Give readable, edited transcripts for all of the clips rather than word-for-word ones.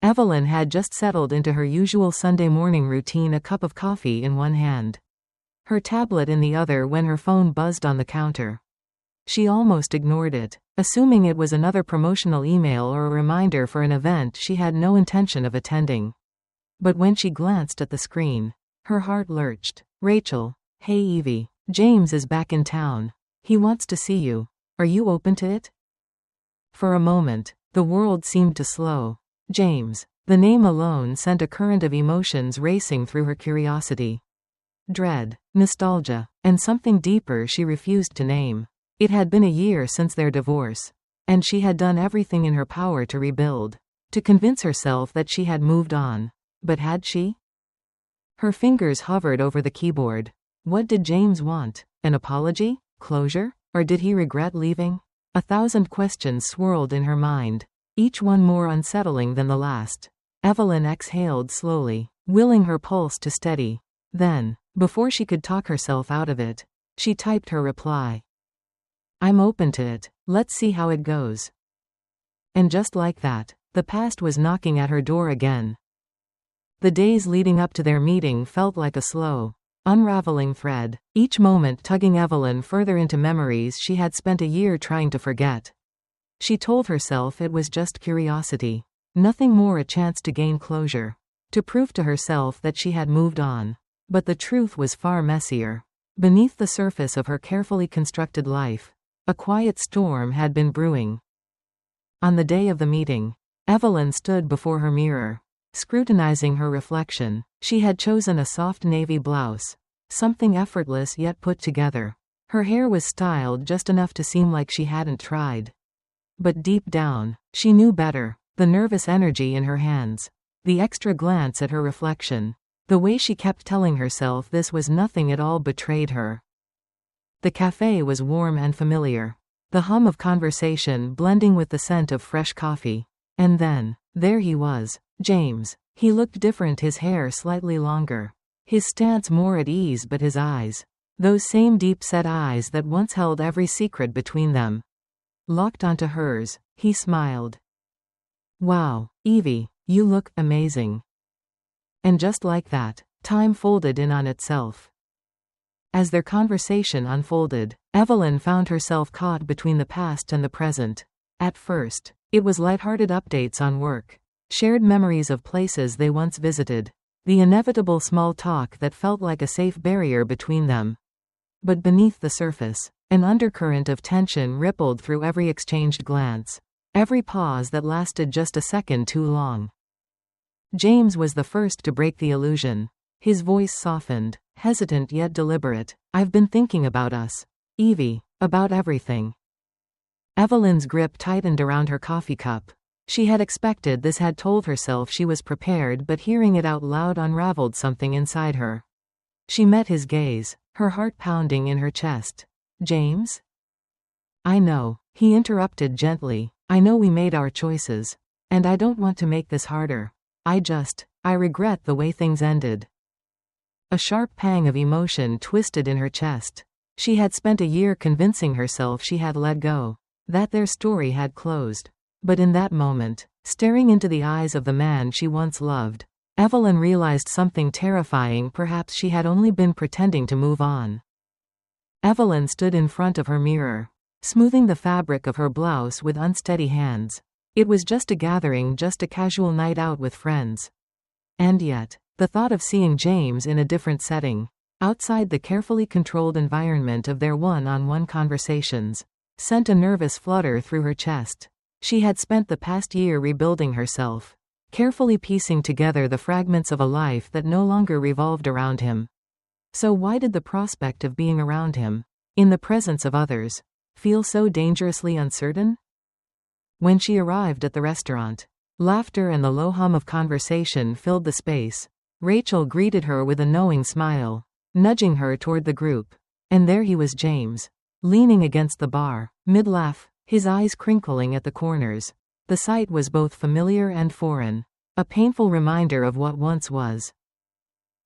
Evelyn had just settled into her usual Sunday morning routine, a cup of coffee in one hand, her tablet in the other, when her phone buzzed on the counter. She almost ignored it, assuming it was another promotional email or a reminder for an event she had no intention of attending. But when she glanced at the screen, her heart lurched. Rachel. Hey Evie. James is back in town. He wants to see you. Are you open to it? For a moment, the world seemed to slow. James. The name alone sent a current of emotions racing through her: curiosity, dread, nostalgia, and something deeper she refused to name. It had been a year since their divorce, and she had done everything in her power to rebuild, to convince herself that she had moved on. But had she? Her fingers hovered over the keyboard. What did James want? An apology? Closure? Or did he regret leaving? 1,000 questions swirled in her mind, each one more unsettling than the last. Evelyn exhaled slowly, willing her pulse to steady. Then, before she could talk herself out of it, she typed her reply. I'm open to it. Let's see how it goes. And just like that, the past was knocking at her door again. The days leading up to their meeting felt like a slow, unraveling thread, each moment tugging Evelyn further into memories she had spent a year trying to forget. She told herself it was just curiosity, nothing more, a chance to gain closure, to prove to herself that she had moved on. But the truth was far messier. Beneath the surface of her carefully constructed life, a quiet storm had been brewing. On the day of the meeting, Evelyn stood before her mirror, scrutinizing her reflection. She had chosen a soft navy blouse, something effortless yet put together. Her hair was styled just enough to seem like she hadn't tried. But deep down, she knew better. The nervous energy in her hands, the extra glance at her reflection, the way she kept telling herself this was nothing at all, betrayed her. The cafe was warm and familiar, the hum of conversation blending with the scent of fresh coffee. And then, there he was, James. He looked different, his hair slightly longer, his stance more at ease, but his eyes, those same deep-set eyes that once held every secret between them, locked onto hers. He smiled. Wow, Evie, you look amazing. And just like that, time folded in on itself. As their conversation unfolded, Evelyn found herself caught between the past and the present. At first, it was lighthearted updates on work, shared memories of places they once visited, the inevitable small talk that felt like a safe barrier between them. But beneath the surface, an undercurrent of tension rippled through every exchanged glance, every pause that lasted just a second too long. James was the first to break the illusion. His voice softened, hesitant yet deliberate. I've been thinking about us, Evie, about everything. Evelyn's grip tightened around her coffee cup. She had expected this, had told herself she was prepared, but hearing it out loud unraveled something inside her. She met his gaze, her heart pounding in her chest. James? I know, he interrupted gently. I know we made our choices. And I don't want to make this harder. I regret the way things ended. A sharp pang of emotion twisted in her chest. She had spent a year convincing herself she had let go, that their story had closed. But in that moment, staring into the eyes of the man she once loved, Evelyn realized something terrifying. Perhaps she had only been pretending to move on. Evelyn stood in front of her mirror, smoothing the fabric of her blouse with unsteady hands. It was just a gathering, just a casual night out with friends. And yet, the thought of seeing James in a different setting, outside the carefully controlled environment of their one-on-one conversations, sent a nervous flutter through her chest. She had spent the past year rebuilding herself, carefully piecing together the fragments of a life that no longer revolved around him. So why did the prospect of being around him, in the presence of others, feel so dangerously uncertain? When she arrived at the restaurant, laughter and the low hum of conversation filled the space. Rachel greeted her with a knowing smile, nudging her toward the group. And there he was, James, leaning against the bar, mid-laugh, his eyes crinkling at the corners. The sight was both familiar and foreign, a painful reminder of what once was.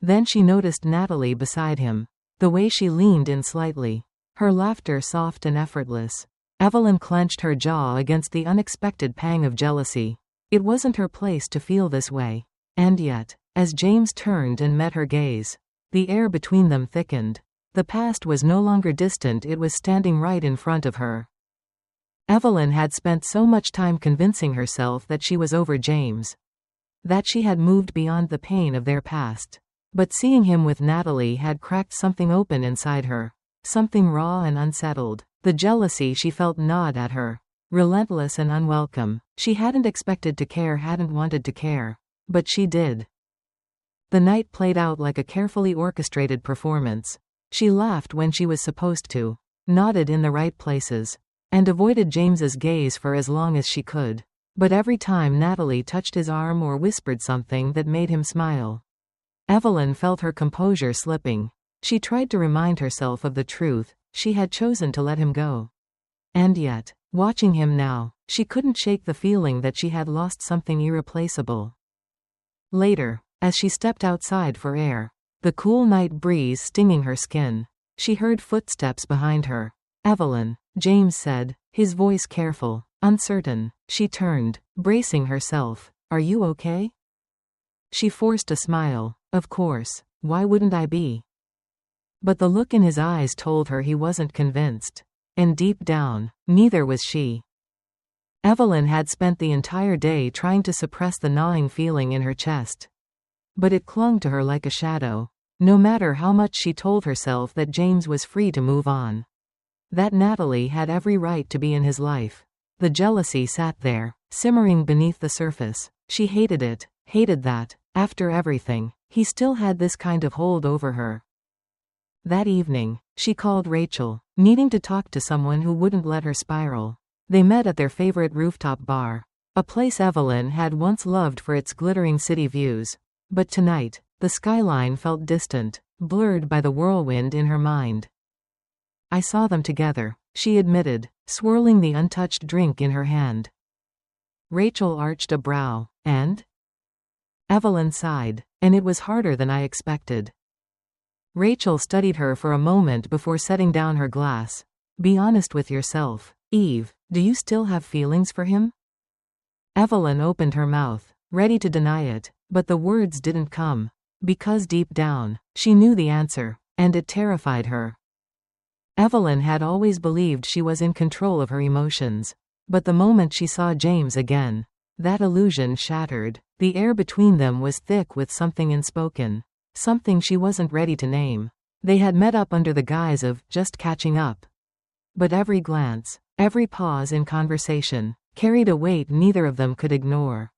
Then she noticed Natalie beside him, the way she leaned in slightly, her laughter soft and effortless. Evelyn clenched her jaw against the unexpected pang of jealousy. It wasn't her place to feel this way. And yet, as James turned and met her gaze, the air between them thickened. The past was no longer distant, it was standing right in front of her. Evelyn had spent so much time convincing herself that she was over James, that she had moved beyond the pain of their past. But seeing him with Natalie had cracked something open inside her, something raw and unsettled. The jealousy she felt gnawed at her, relentless and unwelcome. She hadn't expected to care, hadn't wanted to care, but she did. The night played out like a carefully orchestrated performance. She laughed when she was supposed to, nodded in the right places, and avoided James's gaze for as long as she could. But every time Natalie touched his arm or whispered something that made him smile, Evelyn felt her composure slipping. She tried to remind herself of the truth: she had chosen to let him go. And yet, watching him now, she couldn't shake the feeling that she had lost something irreplaceable. Later, as she stepped outside for air, the cool night breeze stinging her skin, she heard footsteps behind her. "Evelyn," James said, his voice careful, uncertain. She turned, bracing herself. "Are you okay?" She forced a smile. "Of course, why wouldn't I be?" But the look in his eyes told her he wasn't convinced. And deep down, neither was she. Evelyn had spent the entire day trying to suppress the gnawing feeling in her chest. But it clung to her like a shadow. No matter how much she told herself that James was free to move on, that Natalie had every right to be in his life, the jealousy sat there, simmering beneath the surface. She hated it, hated that, after everything, he still had this kind of hold over her. That evening, she called Rachel, needing to talk to someone who wouldn't let her spiral. They met at their favorite rooftop bar, a place Evelyn had once loved for its glittering city views. But tonight, the skyline felt distant, blurred by the whirlwind in her mind. "I saw them together," she admitted, swirling the untouched drink in her hand. Rachel arched a brow. "And?" Evelyn sighed. "And it was harder than I expected." Rachel studied her for a moment before setting down her glass. "Be honest with yourself, Eve. Do you still have feelings for him?" Evelyn opened her mouth, ready to deny it, but the words didn't come. Because deep down, she knew the answer, and it terrified her. Evelyn had always believed she was in control of her emotions. But the moment she saw James again, that illusion shattered. The air between them was thick with something unspoken, something she wasn't ready to name. They had met up under the guise of just catching up. But every glance, every pause in conversation, carried a weight neither of them could ignore.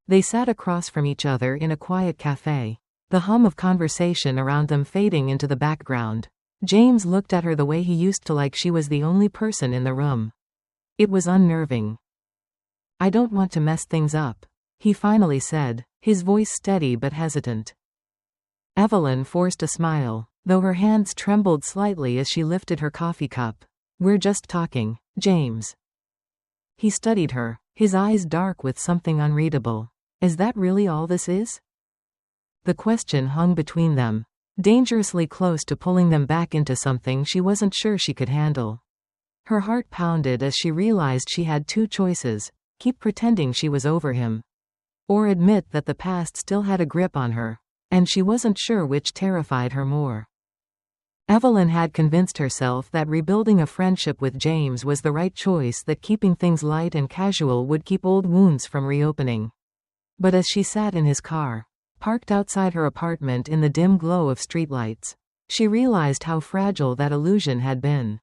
They sat across from each other in a quiet cafe, the hum of conversation around them fading into the background. James looked at her the way he used to, like she was the only person in the room. It was unnerving. "I don't want to mess things up," he finally said, his voice steady but hesitant. Evelyn forced a smile, though her hands trembled slightly as she lifted her coffee cup. "We're just talking, James." He studied her, his eyes dark with something unreadable. "Is that really all this is?" The question hung between them, dangerously close to pulling them back into something she wasn't sure she could handle. Her heart pounded as she realized she had two choices: keep pretending she was over him, or admit that the past still had a grip on her, and she wasn't sure which terrified her more. Evelyn had convinced herself that rebuilding a friendship with James was the right choice, that keeping things light and casual would keep old wounds from reopening. But as she sat in his car, parked outside her apartment in the dim glow of streetlights, she realized how fragile that illusion had been.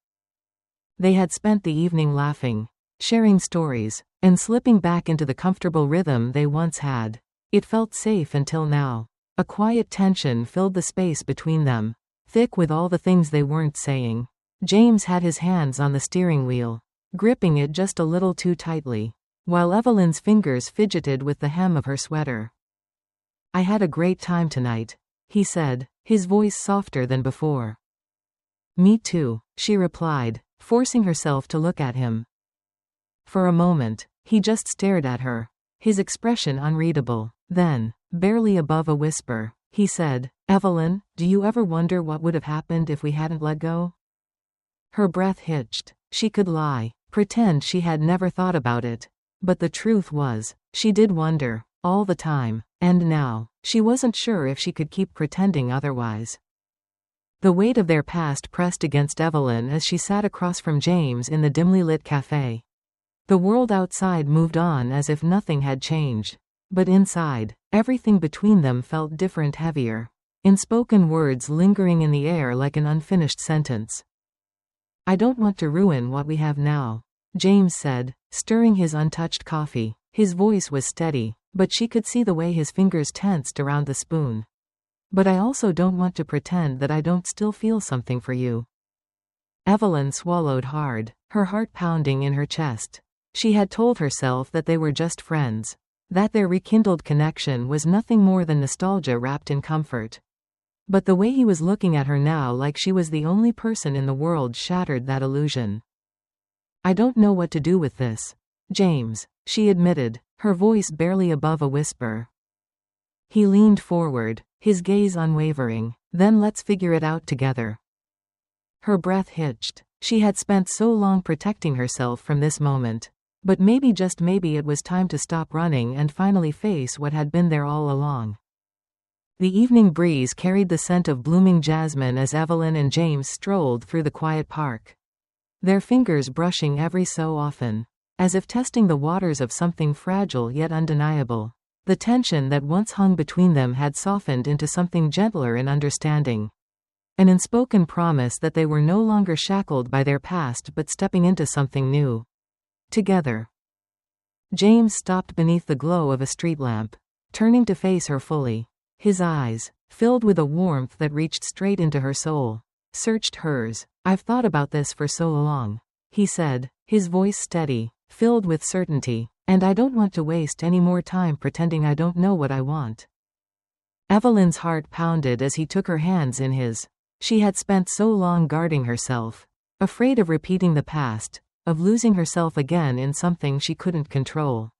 They had spent the evening laughing, sharing stories, and slipping back into the comfortable rhythm they once had. It felt safe until now. A quiet tension filled the space between them, thick with all the things they weren't saying. James had his hands on the steering wheel, gripping it just a little too tightly, while Evelyn's fingers fidgeted with the hem of her sweater. "I had a great time tonight," he said, his voice softer than before. "Me too," she replied, forcing herself to look at him. For a moment, he just stared at her, his expression unreadable. Then, barely above a whisper, he said, "Evelyn, do you ever wonder what would have happened if we hadn't let go?" Her breath hitched. She could lie, pretend she had never thought about it. But the truth was, she did wonder, all the time, and now, she wasn't sure if she could keep pretending otherwise. The weight of their past pressed against Evelyn as she sat across from James in the dimly lit cafe. The world outside moved on as if nothing had changed. But inside, everything between them felt different, heavier. Unspoken words lingering in the air like an unfinished sentence. "I don't want to ruin what we have now," James said, stirring his untouched coffee. His voice was steady, but she could see the way his fingers tensed around the spoon. "But I also don't want to pretend that I don't still feel something for you." Evelyn swallowed hard, her heart pounding in her chest. She had told herself that they were just friends, that their rekindled connection was nothing more than nostalgia wrapped in comfort. But the way he was looking at her now, like she was the only person in the world, shattered that illusion. "I don't know what to do with this, James," she admitted, her voice barely above a whisper. He leaned forward, his gaze unwavering. "Then let's figure it out together." Her breath hitched. She had spent so long protecting herself from this moment. But maybe, just maybe, it was time to stop running and finally face what had been there all along. The evening breeze carried the scent of blooming jasmine as Evelyn and James strolled through the quiet park. Their fingers brushing every so often, as if testing the waters of something fragile yet undeniable. The tension that once hung between them had softened into something gentler and understanding. An unspoken promise that they were no longer shackled by their past but stepping into something new. Together. James stopped beneath the glow of a street lamp, turning to face her fully. His eyes, filled with a warmth that reached straight into her soul, searched hers. "I've thought about this for so long," he said, his voice steady, filled with certainty, "and I don't want to waste any more time pretending I don't know what I want." Evelyn's heart pounded as he took her hands in his. She had spent so long guarding herself, afraid of repeating the past, of losing herself again in something she couldn't control.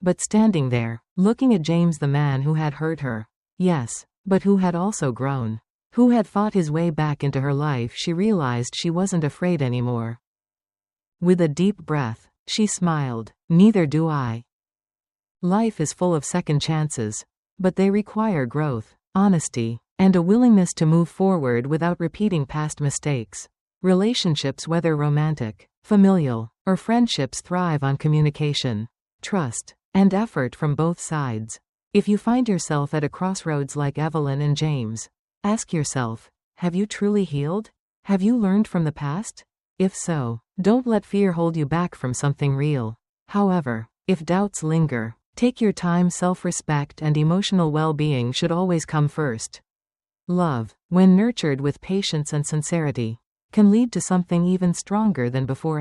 But standing there, looking at James, the man who had hurt her, yes, but who had also grown, who had fought his way back into her life, she realized she wasn't afraid anymore. With a deep breath, she smiled. "Neither do I. Life is full of second chances, but they require growth, honesty, and a willingness to move forward without repeating past mistakes. Relationships, whether romantic, familial, or friendships, thrive on communication, trust, and effort from both sides. If you find yourself at a crossroads like Evelyn and James, ask yourself, have you truly healed? Have you learned from the past? If so, don't let fear hold you back from something real. However, if doubts linger, take your time. Self-respect and emotional well-being should always come first. Love, when nurtured with patience and sincerity, can lead to something even stronger than before.